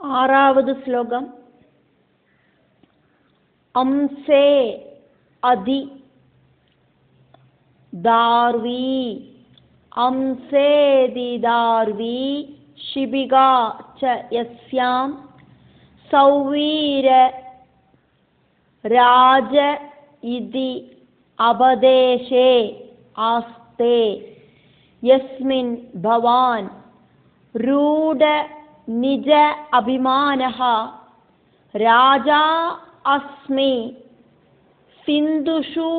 ആറാவது ശ്ലോകം. അംസേ അധി ദാർവി അംസേതി ദാർവി ശിബികാ ച യസ്യാം സൗവീര രാജ ഇതി അപദേശേ ആസ്തേ യസ്മിൻ ഭവാൻ രൂഢ നിജ അഭിമാനഃ രാജാ അസ്മി സിന്ധുഷു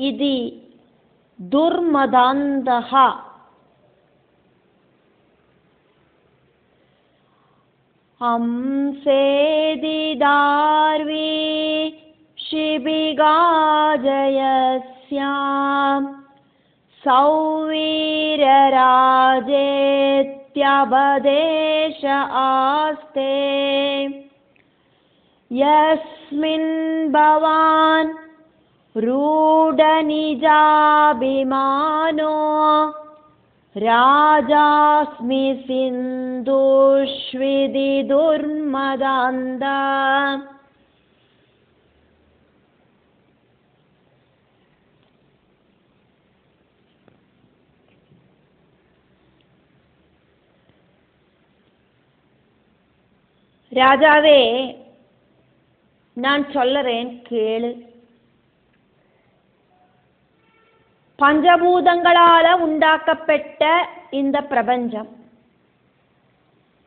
ഇതി ദുർമദാന്തഃ. ഹംസേതി ദാർവി ശിബികാജയസ്യാം സൗവീരരാജേത്യപദേശ ആസ്തേ യസ്മിൻ ഭവാൻ രൂഢനിജാഭിമാനോ രാജാസ്മി സിന്ധുഷ്വിതി ദുർമദാന്ത. ராஜாவே, நான் சொல்லுறேன் கேளு. பஞ்சபூதங்களால உண்டாக்கப்பட்ட இந்த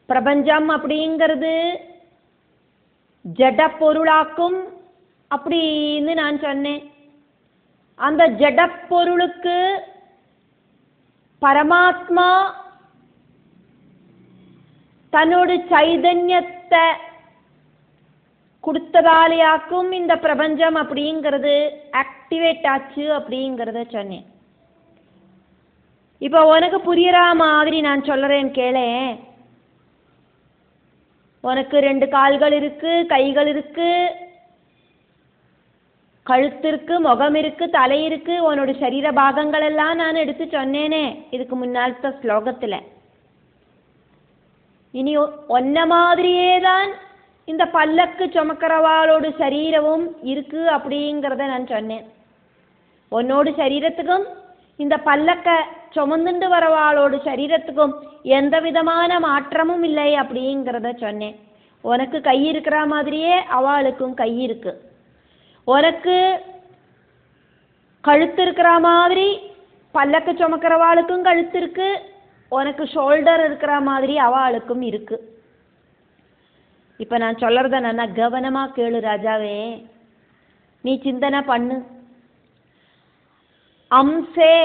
பிரபஞ்சம் அப்படிங்கிறது ஜட பொருளாக்கும் அப்படின்னு நான் சொன்னேன். அந்த ஜட பொருளுக்கு பரமாத்மா தன்னோட சைதன்யத்தை கொடுத்ததாலேயாக்கும் இந்த பிரபஞ்சம் அப்படிங்கிறது ஆக்டிவேட் ஆச்சு அப்படிங்கிறத சொன்னேன். இப்போ உனக்கு புரியற மாதிரி நான் சொல்றேன் கேளே. உனக்கு 2 கால்கள் இருக்கு, கைகள் இருக்கு, கழுத்து இருக்கு, முகம் இருக்கு, தலை இருக்கு, உன்னோட சரீர பாகங்கள் எல்லாம் நான் எடுத்து சொன்னேனே இதுக்கு முன்னாலத்த ஸ்லோகத்துல. இனி ஒன்ன மாதிரியே தான் இந்த பல்லக்கு சுமக்கிறவாளோட சரீரமும் இருக்கு அப்படிங்கிறத நான் சொன்னேன். உன்னோட சரீரத்துக்கும் இந்த பல்லக்க சுமந்துண்டு வரவாளோட சரீரத்துக்கும் எந்த விதமான மாற்றமும் இல்லை அப்படிங்கிறத சொன்னேன். உனக்கு கை இருக்கிற மாதிரியே அவளுக்கும் கை இருக்கு. உனக்கு கழுத்து இருக்கிற மாதிரி பல்லக்க சுமக்கிறவாளுக்கும் கழுத்து இருக்கு. உனக்கு ஷோல்டர் இருக்கிற மாதிரி அவளுக்கும் இருக்கு. இப்போ நான் சொல்றத நல்லா கவனமா கேளு ராஜாவே. நீ சிந்தனை பண்ணு. அம்சே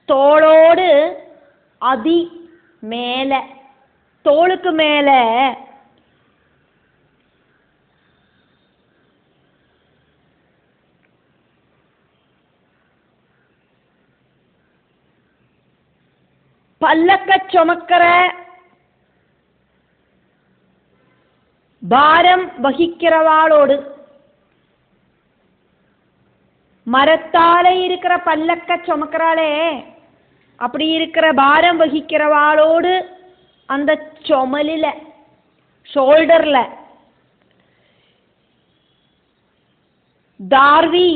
தோளோடு அதி மேல, தோளுக்கு மேல பல்லக்க சுமக்கிற பாரம் வகிக்கிறவாளோடு, மரத்தால இருக்கிற பல்லக்க சுமக்கிறாளே அப்படி இருக்கிற பாரம் வகிக்கிறவாளோடு அந்த சுமலில ஷோல்டர்ல தார்வி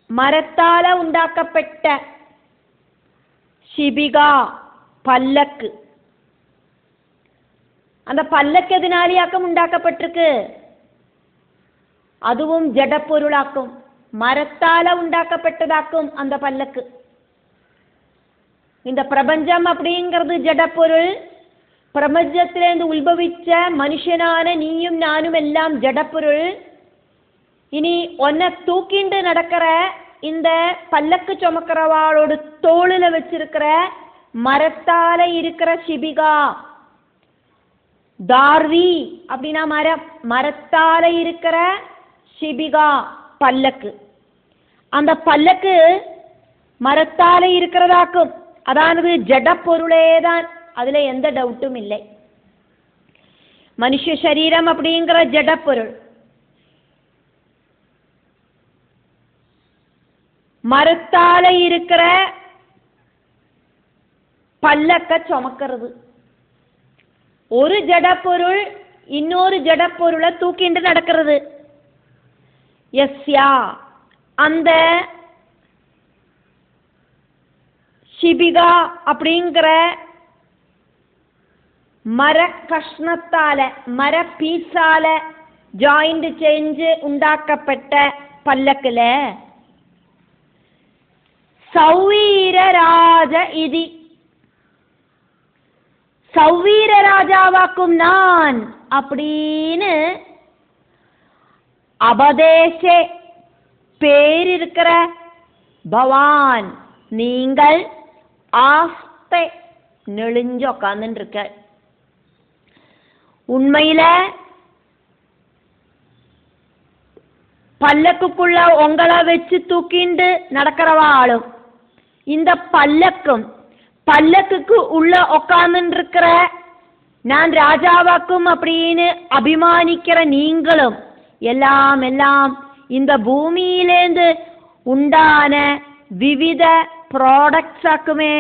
மரத்தால உண்டாக்கப்பட்ட ஷிபிகா பல்லக்கு. அந்த பல்லக்கு எதனாலியாக்கம் உண்டாக்கப்பட்டிருக்கு? அதுவும் ஜடப்பொருளாக்கும், மரத்தால உண்டாக்கப்பட்டதாக்கும் அந்த பல்லக்கு. இந்த பிரபஞ்சம் அப்படிங்கிறது ஜடப்பொருள். பிரபஞ்சத்திலிருந்து உத்பவிச்ச மனுஷனான நீயும் நானும் எல்லாம் ஜடப்பொருள். இனி ஒன்ன தூக்கிண்டு நடக்கிற இந்த பல்லக்கு சுமக்கிறவாளோட தோளுல வச்சிருக்கிற மரத்தால இருக்கிற ஷிபிகா தார்வி அப்படின்னா மரம், மரத்தால இருக்கிற ஷிபிகா பல்லக்கு. அந்த பல்லக்கு மரத்தால இருக்கிறதாக்கும், அதானது ஜட பொருளே தான், அதுல எந்த டவுட்டும் இல்லை. மனுஷ சரீரம் அப்படிங்கிற ஜட பொருள், மரத்தால இருக்கிற பல்லக்க சுமக்கிறது. ஒரு ஜடப்பொருள் இன்னொரு ஜடப்பொருளை தூக்கிட்டு நடக்கிறது. யஸ்யா அந்த ஷிபிகா அப்படிங்கிற மர கஷ்ணத்தால மர பீஸால ஜாயிண்ட் செஞ்சு உண்டாக்கப்பட்ட பல்லக்குல சௌவீரராஜ இதி சௌவீர ராஜாவாக்கும் நான் அப்படின்னு அபதேசே பேரிருக்கிற பவான் நீங்கள் ஆஸ்தை நெளிஞ்சு உக்காந்துட்டு இருக்க. உண்மையில பல்லக்குக்குள்ள உங்களை வச்சு தூக்கிண்டு நடக்கிறவா ஆளும் இந்த பல்லக்குக்கு உள்ள உக்காந்துட்டு இருக்கிற நான் ராஜாவாக்கும் அப்படின்னு அபிமானிக்கிற நீங்களும் எல்லாம் இந்த பூமியிலேந்து உண்டான விவித ப்ராடக்ட்ஸ் ஆக்குமே.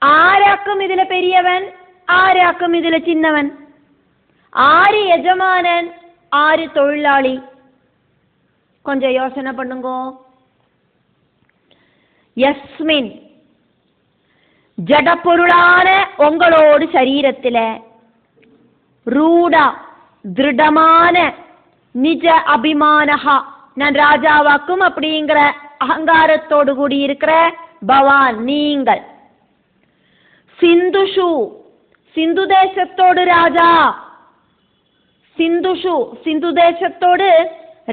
ആരാക്കും ഇതിലെ പെരിയവൻ, ആരാക്കും ഇതിലെ ചിന്നവൻ, ആര് യജമാനൻ, ആര് തൊഴിലാളി? கொஞ்சம் யோசனை பண்ணுங்க. யஸ்மின் ஜடப்பொருளான உங்களோடு சரீரத்தில ரூட திருடமான நிஜ அபிமானஹா நான் ராஜாவாக்கும் அப்படிங்கிற அகங்காரத்தோடு கூடி இருக்கிற பவான் நீங்கள் சிந்துஷு சிந்து தேசத்தோடு ராஜா சிந்து தேசத்தோடு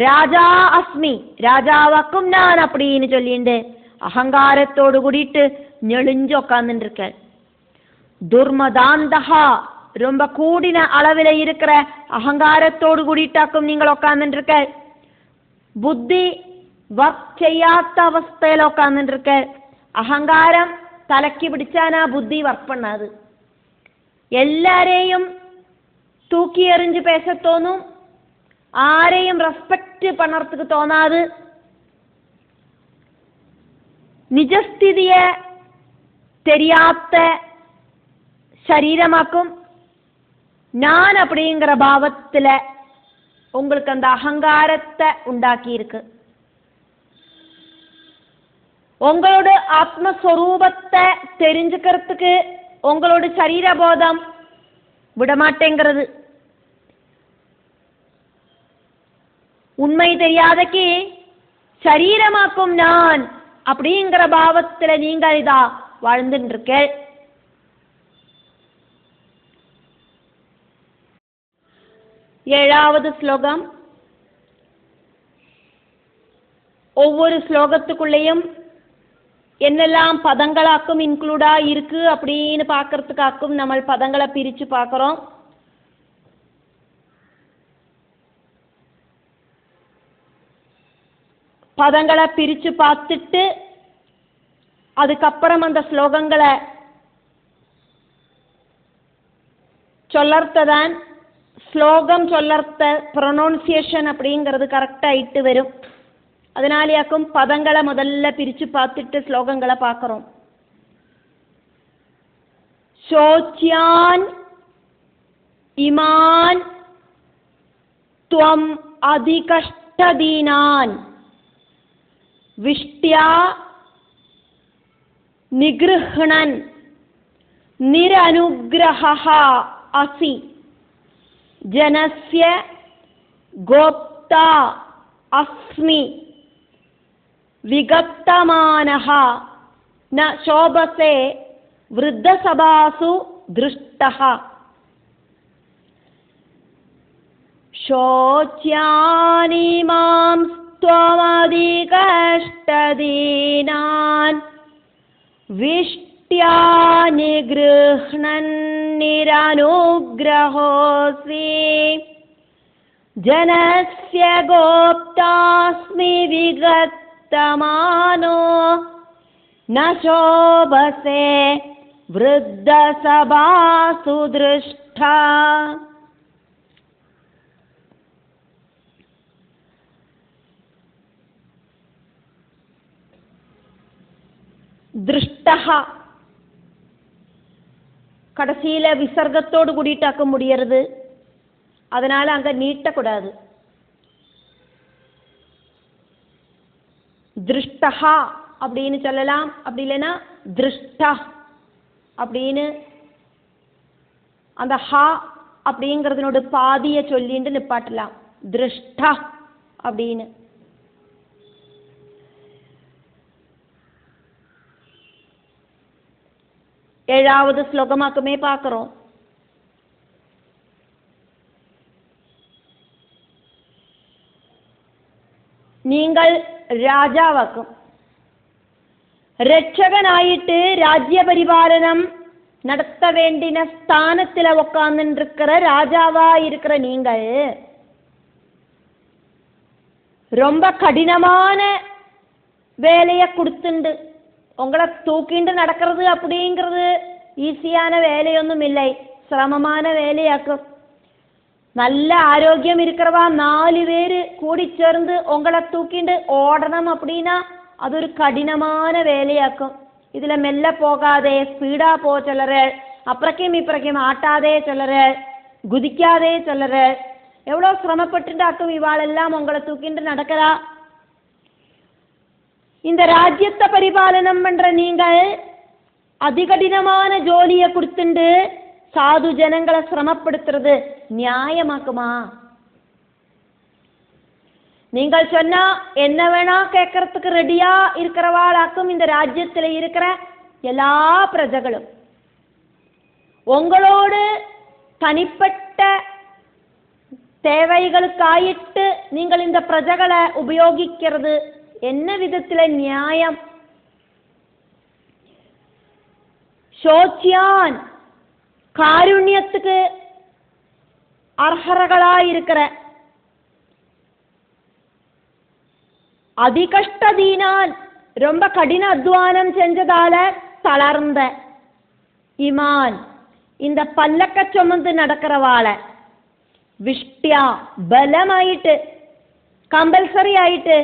ராஜா அஸ்மி ராஜாவாக்கும் நான் அப்படின்னு சொல்லிண்டு அகங்காரத்தோடு கூடிட்டு நெளிஞ்சு உக்காந்துட்டு இருக்க. துர்மதாந்தகா ரொம்ப கூடின அளவில் இருக்கிற அகங்காரத்தோடு கூடிட்டாக்கும் நீங்கள் உக்காந்துட்டு இருக்க. புத்தி வர்க் செய்யாத அவஸ்தையில உட்காந்துட்டு இருக்க. அகங்காரம் தலைக்கு பிடிச்சானா புத்தி ஒர்க் பண்ணாது. எல்லாரையும் தூக்கி எறிஞ்சு பேச தோணும், ஆரையும் ரெஸ்பெக்ட் பண்ணறதுக்கு தோணாது. நிஜஸ்திதிய தெரியாத சரீரமாக்கும். நான் அப்படிங்கிற பாவத்துல உங்களுக்கு அந்த அகங்காரத்தை உண்டாக்கி இருக்கு. உங்களோட ஆத்மஸ்வரூபத்தை தெரிஞ்சுக்கிறதுக்கு உங்களோட சரீரபோதம் விடமாட்டேங்கிறது. உண்மை தெரியாதக்கு சரீரமாக்கும் நான் அப்படிங்கிற பாவத்துல நீங்க இதா வாழ்ந்துட்டு இருக்க. ஏழாவது ஸ்லோகம். ஒவ்வொரு ஸ்லோகத்துக்குள்ளேயும் என்னெல்லாம் பதங்களாக்கும் இன்க்ளூடா இருக்கு அப்படின்னு பார்க்கறதுக்காக்கும் நம்ம பதங்களை பிரிச்சு பார்க்கிறோம். பதங்களை பிரிச்சு பார்த்துட்டு அதுக்கப்புறம் அந்த ஸ்லோகங்களை சொல்லறதான் ஸ்லோகம் சொல்லறத ப்ரொனவுன்சியேஷன் அப்படிங்கிறது கரெக்டாக இட்டு வரும். அதனாலேயாக்கும் பதங்களை முதல்ல பிரித்து பார்த்துட்டு ஸ்லோகங்களை பார்க்குறோம். சோச்யான் இமான் துவம் அதிகஷ்டதீனான் விஷ்ட்யா நிகிருஹ்ணன் நிரனுக்ரஹா அசி ஜனஸ்ய கோப்தா அஸ்மி விகப்தமானஹ ந சோபசே விருத்தசபாசு திருஷ்டஹ. சோச்யானி மாம் ஸ்த்வமதிகஷ்டதீனான் விஷ்ட்யா நிகிருஹ்ணன் நிரனுக்ரஹோசி ஜனஸ்ய கோப்தாஸ்மி விகத்தமானோ ந சோபசே விருத்தசபாசு திருஷ்டா. திருஷ்டஹ கடைசியில விசர்க்கத்தோடு கூடிட்டாக்க முடியறது. அதனால அங்க நீட்டக்கூடாது. திருஷ்டஹா அப்படின்னு சொல்லலாம். அப்படி இல்லைன்னா திருஷ்டா அப்படின்னு அந்த ஹா அப்படிங்கிறதுனோட பாதிய சொல்லிட்டு நிப்பாட்டலாம். திருஷ்டா அப்படின்னு. ஏழாவது ஸ்லோகமாக்குமே பார்க்கிறோம். நீங்கள் ராஜாவாக்கும் ரட்சகனாயிட்டு ராஜ்ய பரிபாலனம் நடத்த வேண்டின ஸ்தானத்தில் உட்கார்ந்து இருக்கிற ராஜாவா இருக்கிற நீங்கள் ரொம்ப கடினமான வேலையை கொடுத்துண்டு உங்களை தூக்கிண்டு நடக்கிறது அப்படிங்கிறது ஈஸியான வேலையொன்றும் இல்லை, சிரமமான வேலையாக்கும். நல்ல ஆரோக்கியம் இருக்கிறவா 4 பேர் கூடி சேர்ந்து உங்களை தூக்கிண்டு ஓடணும் அப்படின்னா அது ஒரு கடினமான வேலையாக்கும். இதுல மெல்ல போகாதே, ஸ்பீடா போ சொல்லற, அப்புறக்கையும் இப்புறக்கையும் ஆட்டாதே சொல்லற, குதிக்காதே சொல்லற. எவ்வளோ சிரமப்பட்டுண்டாக்கும் இவாளெல்லாம் உங்களை தூக்கிண்டு நடக்கிறா. இந்த ராஜ்யத்தை பரிபாலனம் பண்ற நீங்கள் அதிகடினமான ஜோலியை கொடுத்துண்டு சாது ஜனங்களை சிரமப்படுத்துறது நியாயமாக்குமா? நீங்கள் சொன்னா என்ன வேணா கேட்கறதுக்கு ரெடியா இருக்கிறவாளாக்கும் இந்த ராஜ்யத்தில் இருக்கிற எல்லா பிரஜைகளும். உங்களோடு தனிப்பட்ட தேவைகளுக்காயிட்டு நீங்கள் இந்த பிரஜைகளை உபயோகிக்கிறது என்ன விதத்தில் நியாயம்? சோச்சியான் காருண்யத்துக்கு அர்ஹர்களாயிருக்கிற அதிகஷ்டதீனான் ரொம்ப கடின அத்வானம் செஞ்சதால தளர்ந்த இமான் இந்த பல்லக்க சுமந்து நடக்கிறவாள விஷ்டியா பலமாயிட்டு கம்பல்சரி ஆயிட்டு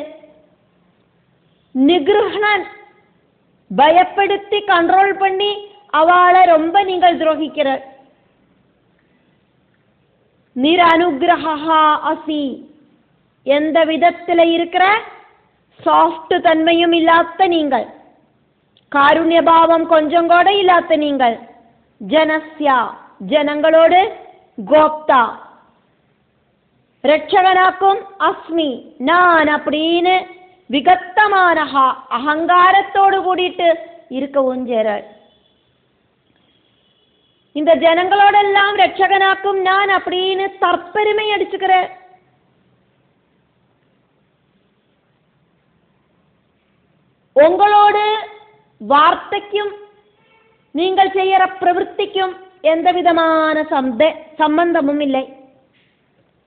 நிகிருஹணன் பயப்படுத்தி கண்ட்ரோல் பண்ணி அவளை ரொம்ப நீங்கள் துரோகிக்கிற. நிரனுகிரகா அசி எந்த விதத்தில் இருக்கிற சாஃப்ட் தன்மையும் இல்லாத நீங்கள், காருண்ய பாவம் கொஞ்சம் கூட இல்லாத நீங்கள், ஜனஸ்யா ஜனங்களோடு கோப்தா ரட்சகனாக்கும் அஸ்மி நான் அப்படின்னு விகத்தமானஹா அகங்காரத்தோடு கூடிட்டு இருக்கவும் சேர. இந்த ஜனங்களோடெல்லாம் ரட்சகனாக்கும் நான் அப்படின்னு தற்பெருமை அடிச்சுக்கிற. உங்களோடு வார்த்தைக்கும் நீங்கள் செய்யற பிரவൃத்திக்கும் எந்த விதமான சம்பந்தமும் இல்லை.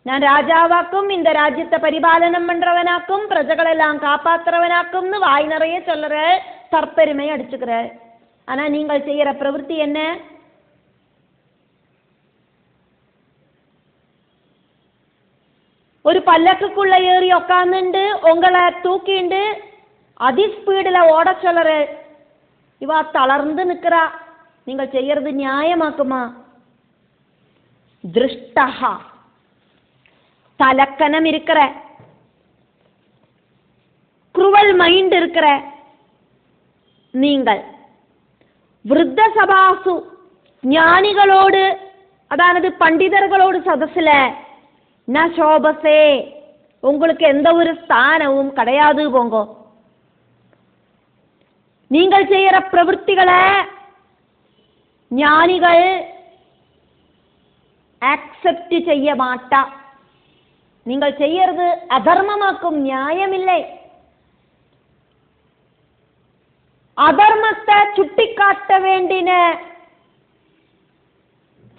நான் ராஜாவாக்கும் இந்த ராஜ்யத்தை பரிபாலனம் பண்றவனாக்கும் பிரஜைகளெல்லாம் காப்பாத்துறவனாக்கும்னு வாய் நிறைய சொல்லுற, தற்பெருமை அடிச்சுக்கிற. ஆனா நீங்கள் செய்யற பிரவൃத்தி என்ன? ஒரு பல்லக்குள்ள ஏறி உக்காந்துண்டு உங்களை தூக்கிண்டு அதிஸ்பீடில் ஓட சொல்லுற. இவா தளர்ந்து நிற்கிறா. நீங்கள் செய்யறது நியாயமாக்குமா? திருஷ்டஹா தலக்கணம் இருக்கிற, குருவல் மைண்ட் இருக்கிற நீங்கள் விருத்த சபாசு ஞானிகளோடு அதாவது பண்டிதர்களோடு சதசில ந சோபசே உங்களுக்கு எந்த ஒரு ஸ்தானமும் கிடையாது. போங்கோ. நீங்கள் செய்யற பிரவൃத்திகளை ஞானிகள் ஆக்செப்ட் செய்ய மாட்டா. நீங்கள் செய்யறது அதர்மமாக்கும், நியாயம் இல்லை. அதர்மத்தை சுட்டி காட்ட வேண்டின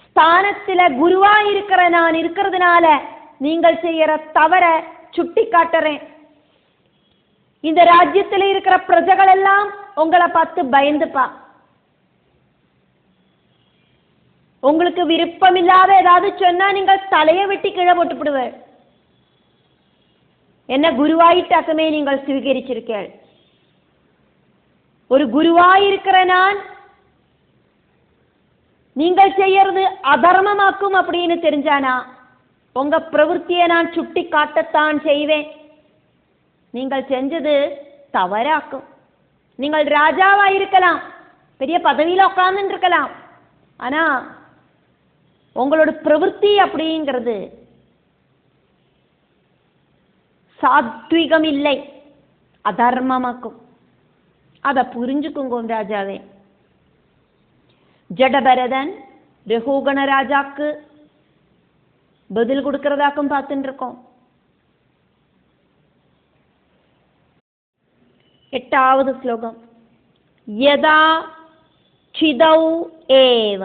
ஸ்தானத்தில் குருவா இருக்கிற நான் இருக்கிறதுனால நீங்கள் செய்யற தவற சுட்டி காட்டுறேன். இந்த ராஜ்யத்தில் இருக்கிற பிரஜைகள் எல்லாம் உங்களை பார்த்து பயந்துப்பா. உங்களுக்கு விருப்பம் இல்லாத ஏதாவது சொன்னா நீங்கள் தலையை வெட்டி கீழே போட்டுவிடுவேன். என்ன குருவாயிட்டாக்குமே நீங்கள் சுவீகரிச்சிருக்கேள். ஒரு குருவாயிருக்கிற நான் நீங்கள் செய்யறது அதர்மமாக்கும் அப்படின்னு தெரிஞ்சானா உங்க பிரவൃத்தியை நான் சுட்டி காட்டத்தான் செய்வேன். நீங்கள் செஞ்சது தவறாக்கும். நீங்கள் ராஜாவா இருக்கலாம், பெரிய பதவியில உட்கார்ந்து இருக்கலாம், ஆனா உங்களோட பிரவൃத்தி அப்படிங்கிறது சாத்விகம் இல்லை, அதர்மமாக்கும். அதை புரிஞ்சுக்குங்க ராஜாவே. ஜடபரதன் ரகுகண ராஜாக்கு பதில் கொடுக்கிறதாக்கும் பார்த்துட்டு இருக்கோம். 8வது ஸ்லோகம். யதா சிதௌ ஏவ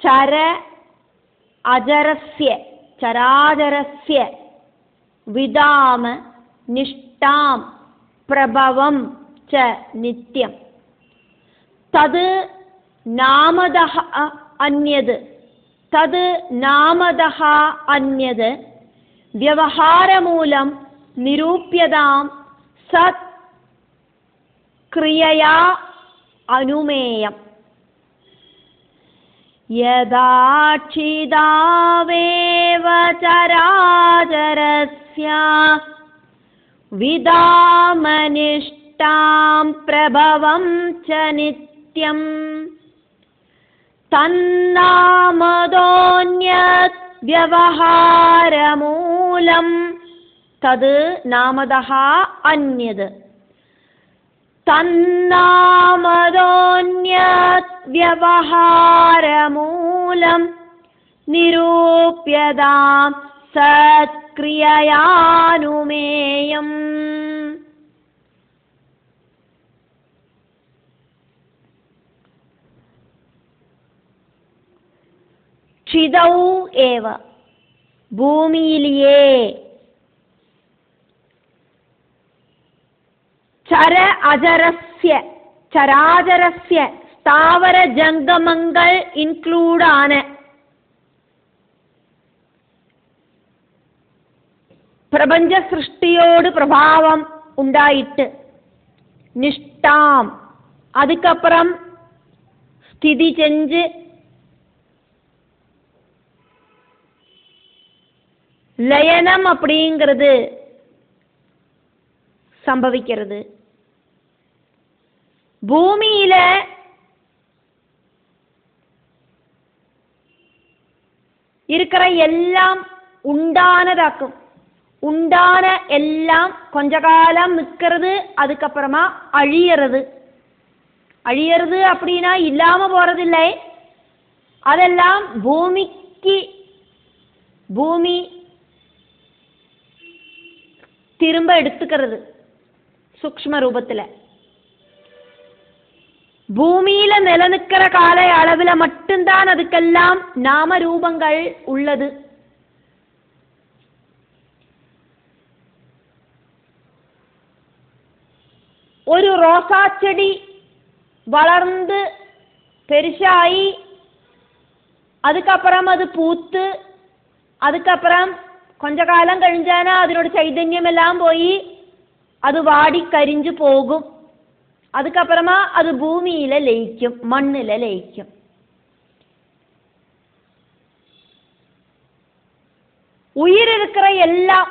சர அஜரஸ்ய சராஜரஸ்ய விதாம நிஷ்டாம் பிரபவம் ச நித்யம் தது நாமதஹ அன்யது தது நாமதஹ அன்யது வியவஹாரமூலம் நிரூப்யதாம் சத் கிரியயா அனுமேயம். யதாச்சிதாவேவ சராஜரஸ்ய விதாமனிஷ்டாம் பிரபவம் ச நித்யம் தன்னாமதோன்யத் வியவஹாரமூலம் தது நாமதஹ அன்யது தன்னாமதோன்யத் வியவஹாரமூலம் நிரூப்யதாம் சத்க்ரியயானுமேயம். சிதௌ ஏவ பூமியிலேயே, சர அஜரஸ்ய சராஜரஸ்ய ஸ்தாவர ஜங்கமங்கள் இன்க்ளூட் ஆன பிரபஞ்ச சிருஷ்டியோடு பிரபாவம் உண்டாயிட்டு நிஷ்டாம் அதுக்கப்புறம் ஸ்திதி செஞ்சு லயனம் அப்படிங்கிறது சம்பவிக்கிறது. பூமியில இருக்கிற எல்லாம் உண்டானதாக்கும். உண்டான எல்லாம் கொஞ்ச காலம் நிற்கிறது, அதுக்கப்புறமா அழியறது. அழியறது அப்படின்னா இல்லாம போறதில்லை, அதெல்லாம் பூமி திரும்ப எடுத்துக்கிறது சூக்ஷ்ம ரூபத்துல. பூமியில நிலநிற்கிற கால அளவுல மட்டும்தான் அதுக்கெல்லாம் நாம ரூபங்கள் உள்ளது. ஒரு ரோசா செடி வளர்ந்து பெருசாகி அதுக்கப்புறம் அது பூத்து அதுக்கப்புறம் கொஞ்ச காலம் கழிஞ்சானா அதனோட சைதன்யம் எல்லாம் போய் அது வாடி கரிஞ்சு போகும். அதுக்கப்புறமா அது பூமியில லயிக்கும், மண்ணில லயிக்கும். உயிர் இருக்கிற எல்லாம்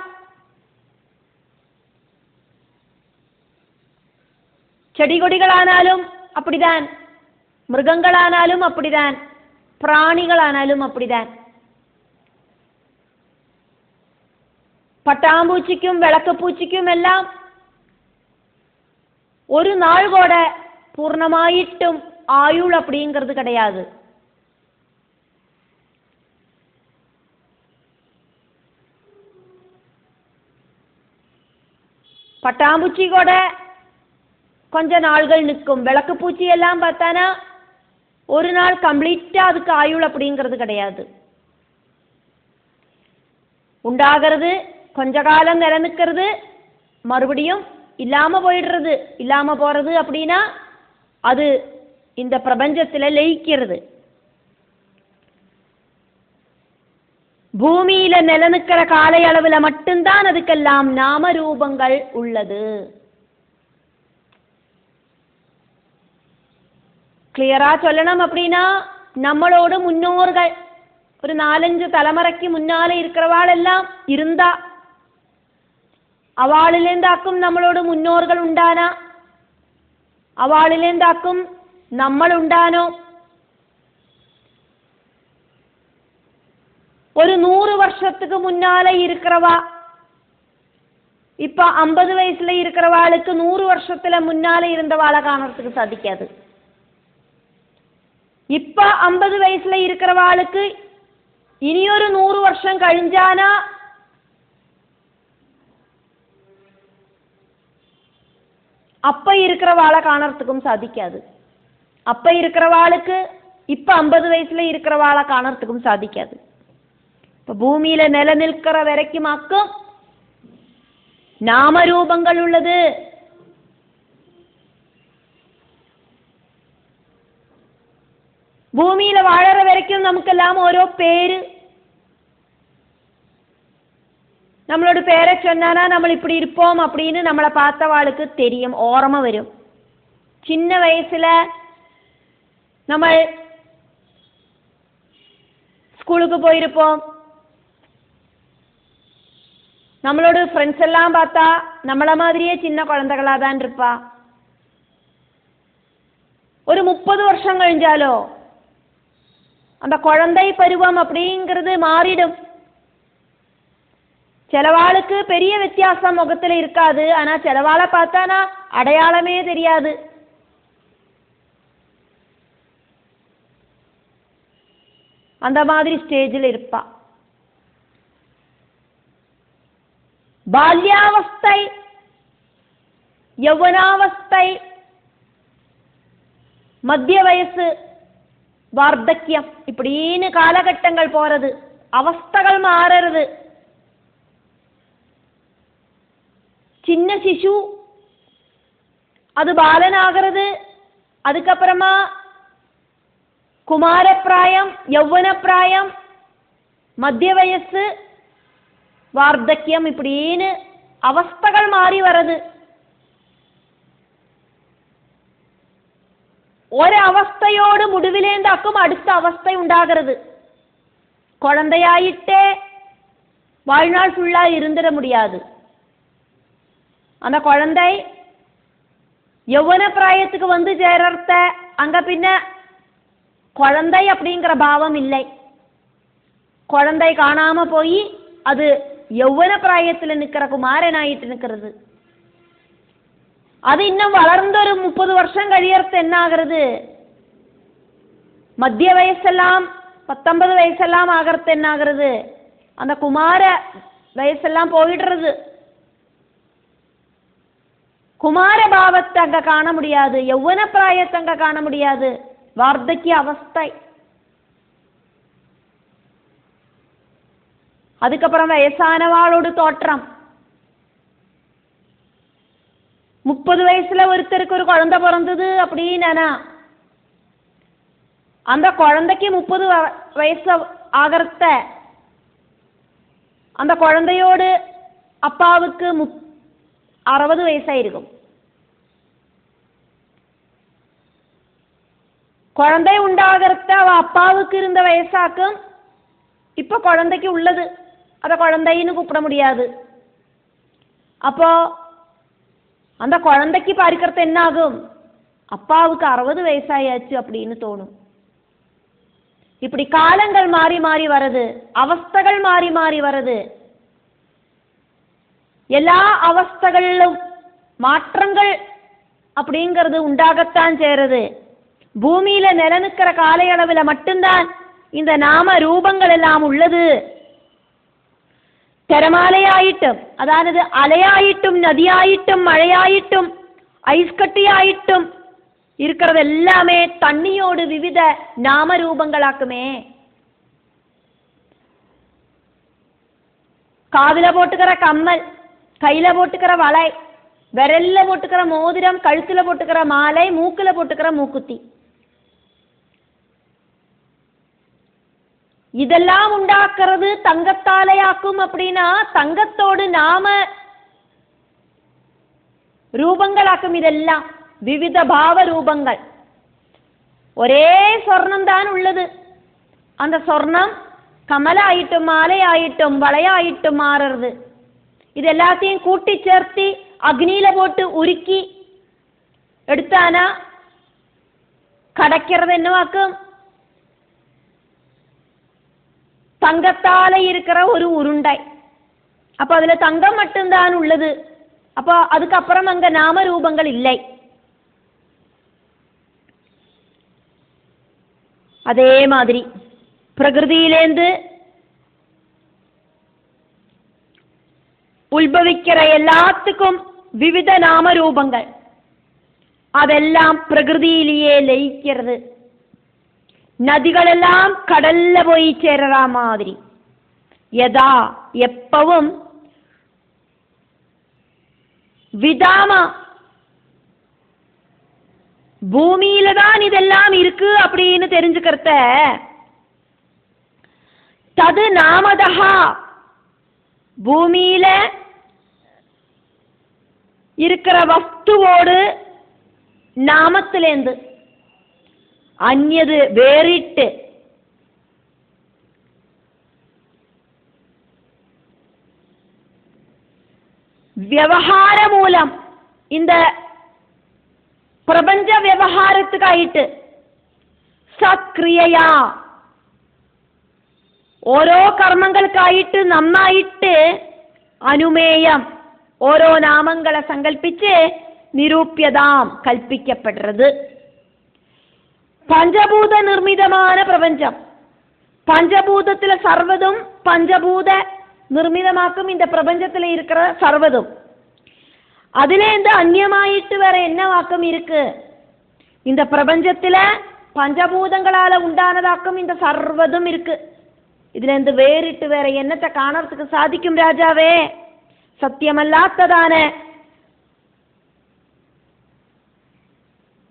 செடி கொடிகளானாலும் அப்படிதான், மிருகங்களானாலும் அப்படிதான், பிராணிகளானாலும் அப்படிதான். பட்டாம்பூச்சிக்கும் விளக்கப்பூச்சிக்கும் எல்லாம் ஒரு நாள் கூட பூர்ணமாயிட்டும் ஆயுள் அப்படிங்கிறது கிடையாது. பட்டாம்பூச்சி கூட கொஞ்ச நாள்கள் நிற்கும். விளக்குப்பூச்சி எல்லாம் பார்த்தானா ஒரு நாள் கம்ப்ளீட்டா அதுக்கு ஆயுள் அப்படிங்கிறது கிடையாது. உண்டாகிறது, கொஞ்ச காலம் நிலநிற்கிறது, மறுபடியும் இல்லாம போயிடுறது. இல்லாம போறது அப்படின்னா அது இந்த பிரபஞ்சத்துல லயிக்கிறது. பூமியில நிலநிற்கிற கால அளவுல மட்டும்தான் அதுக்கெல்லாம் நாம ரூபங்கள் உள்ளது. கிளியரா சொல்லணும் அப்படின்னா நம்மளோட முன்னோர்கள் ஒரு 4-5 தலைமுறைக்கு முன்னாலே இருக்கிறவாளெல்லாம் இருந்தா അവളിലേന്താക്കും നമ്മളോട് മുന്നോറുകൾ ഉണ്ടാനാ അവളിലേന്താക്കും നമ്മൾ ഉണ്ടാനോ ഒരു 100 வருஷத்துக்கு முன்னாலே இருக்கிறவா இப்ப 50 வயசுல இருக்கிறவாளுக்கு 100 வருஷத்துல முன்னாலே இருந்தவாளை காணறதுக்கு சாதிக்காது. இப்ப 50 வயசுல இருக்கிறவாளுக்கு இனியொரு 100 வருஷம் கழிஞ்சானா அப்ப இருக்கிறவாளை காணறதுக்கும் சாதிக்காது. அப்ப இருக்கிறவாளுக்கு இப்ப 50 வயசுல இருக்கிறவாளை காணறதுக்கும் சாதிக்காது. இப்ப பூமியில நிலநிற்கிற வரைக்குமாக்கும் நாமரூபங்கள் உள்ளது. பூமியில வாழற வரைக்கும் நமக்கெல்லாம் ஓரோ பேரு. நம்மளோட பேரை சொன்னானா நம்ம இப்படி இருப்போம் அப்படின்னு நம்மளை பார்த்தவாளுக்கு தெரியும், ஓரமா வரும். சின்ன வயசுல நம்ம ஸ்கூலுக்கு போயிருப்போம். நம்மளோட ஃப்ரெண்ட்ஸ் எல்லாம் பார்த்தா நம்மள மாதிரியே சின்ன குழந்தைகளா தான் இருப்பா. ஒரு 30 வருஷம் கழிஞ்சாலோ அந்த குழந்தை பருவம் அப்படிங்கிறது மாறிடும். சிலவாளுக்கு பெரிய வித்தியாசம் முகத்துல இருக்காது, ஆனா சிலவாளை பார்த்தானா அடையாளமே தெரியாது. அந்த மாதிரி ஸ்டேஜில் இருப்பா. ബാല്യാവസ്ഥை, യൗവനാവസ്ഥை, மத்திய வயசு, வார்த்தக்கியம் இப்படின்னு காலகட்டங்கள் போறது, அவஸ்தகள் மாறுறது. சின்ன சிசு அது பாலனாகிறது. அதுக்கப்புறமா குமாரப்பிராயம், யௌவனப்பிராயம், மத்திய வயசு, വാർദ്ധക്യം இப்படின்னு அவஸ்தகள் மாறி வருது. ഒരവസ്ഥയോട് മുടിവിലേന്താക്കും അടുത്ത അവസ്ഥ ഉണ്ടാகிறது. குழந்தையாயிட்டே வாழ்நாள் ஃபுல்லா இருந்துட முடியாது. அந்த குழந்தை யௌவன பிராயத்துக்கு வந்து சேரத்த அங்க பின்ன குழந்தை அப்படிங்கிற பாவம் இல்லை. குழந்தை காணாம போய் அது யௌவன பிராயத்தில் நிற்கிற குமாரனாயிட்டு நிற்கிறது. அது இன்னும் வளர்ந்த ஒரு 30 வருஷம் கழியறது என்ன ஆகிறது, மத்திய வயசெல்லாம் 19 வயசெல்லாம் ஆகிறது என்ன ஆகிறது, அந்த குமார வயசெல்லாம் போயிடுறது. குமார பாவத்தை அங்க காண முடியாது, யௌவன பிராயத்தை அங்க காண முடியாது. வார்த்தக்கிய அவஸ்தை. அதுக்கப்புறம் வயசானவாளோட தோற்றம். 30 வயசுல ஒருத்தருக்கு ஒரு குழந்தை பிறந்தது அப்படின்னா அந்த குழந்தைக்கு 30 வயசு ஆகிறத அந்த குழந்தையோடு அப்பாவுக்கு 60 வயசாயிருக்கும். குழந்தை உண்டாகிறத அவ அப்பாவுக்கு இருந்த வயசாக்கும் இப்ப குழந்தைக்கு உள்ளது. அத குழந்தைன்னு கூப்பிட முடியாது. அப்போ அந்த குழந்தைக்கு பார்க்கறது என்ன ஆகும், அப்பாவுக்கு 60 வயசாயாச்சு அப்படின்னு தோணும். இப்படி காலங்கள் மாறி மாறி வருது, அவஸ்தைகள் மாறி மாறி வருது. எல்லா அவஸ்தைகளிலும் மாற்றங்கள் அப்படிங்கிறது உண்டாகத்தான் சேருது. பூமியில நிலநிற்கிற காலையளவில் மட்டும்தான் இந்த நாம ரூபங்கள் எல்லாம் உள்ளது. തിരമാലയായിട്ടും അതായത് അലയായിട്ടും നദിയായിട്ടും മഴയായിട്ടും ഐസ് കട്ടിയായിട്ടും இருக்கிறது எல்லாமே தண்ணியோடு விவித நாமரூபங்களாக்குமே. காதுல போட்டுக்கிற கம்மல், கையில போட்டுக்கிற வளை, விரல்ல போட்டுக்கிற மோதிரம், கழுத்துல போட்டுக்கிற மாலை, மூக்குல போட்டுக்கிற மூக்குத்தி, இதெல்லாம் உண்டாக்குறது தங்கத்தாலையாக்கும். அப்படின்னா தங்கத்தோடு நாம ரூபங்களாக்கும். இதெல்லாம் விவித பாவ ரூபங்கள். ஒரே சொர்ணம் தான் உள்ளது. அந்த சொர்ணம் கமலாயிட்டும் மாலையாயிட்டும் வளையாயிட்டும் மாறுறது. இது எல்லாத்தையும் கூட்டி சேர்த்தி அக்னியில போட்டு உருக்கி எடுத்தானா கிடைக்கிறது என்னவாக்கும்? தங்கத்தால இருக்கிற ஒரு உருண்டை. அப்ப அதுல தங்கம் மட்டும்தான் உள்ளது. அப்போ அதுக்கப்புறம் அங்க நாம ரூபங்கள் இல்லை. அதே மாதிரி பிரகிருதியிலேந்து உத்பவிக்கிற எல்லாத்துக்கும் விவித நாம ரூபங்கள். அதெல்லாம் பிரகிருதியிலேயே லயிக்கிறது. நதிகளெல்லாம் கடல்ல போய் சேரற மாதிரி எதா எப்பவும் விதாமா பூமியில தான் இதெல்லாம் இருக்கு அப்படின்னு தெரிஞ்சுக்கிறத தது நாமதஹா பூமியில இருக்கிற வஸ்துவோடு நாமத்திலேந்து அந்நியது வேறிட்டு വ്യവഹാര മൂലം இந்த പ്രപഞ്ച വ്യവഹാരத்துக்காയിട്ട് സക്രിയയാ ഓരോ കർമ്മങ്ങൾക്കായിട്ട് നന്നായിട്ട് അനുമേയം ഓരോ നാമങ്ങളെ സങ്കല്പിച്ച് നിരൂപ്യതാം കൽപ്പിക്കപ്പെടുന്നത്. പഞ്ചഭൂത നിർമ്മിതமான പ്രപഞ്ചം. பஞ்சபூதத்துல சர்வதும் பஞ்சபூத നിർമ്മിതമാക്കും இந்த பிரபஞ்சத்துல இருக்கிற சர்வதும். அதிலேந்து அந்நியமாயிட்டு வேற என்ன வாக்கம் இருக்கு? இந்த பிரபஞ்சத்துல பஞ்சபூதங்களால உண்டானதாக்கும் இந்த சர்வதும் இருக்கு. இதுல இருந்து வேறிட்டு வேற என்னத்தை காணறதுக்கு சாதிக்கும் ராஜாவே? சத்தியமல்லாத்ததான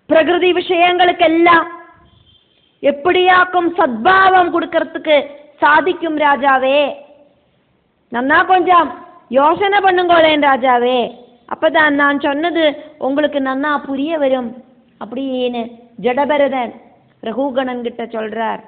பிரகிருதி விஷயங்களுக்கெல்லாம் எப்படியாக்கும் சத்பாவம் கொடுக்கறதுக்கு சாதிக்கும் ராஜாவே? நன்னா கொஞ்சம் யோசனை பண்ணுங்கோளேன் ராஜாவே, அப்பதான் நான் சொன்னது உங்களுக்கு நன்னா புரிய வரும் அப்படின்னு ஜடபரதன் ரகுகணன் கிட்ட சொல்றார்.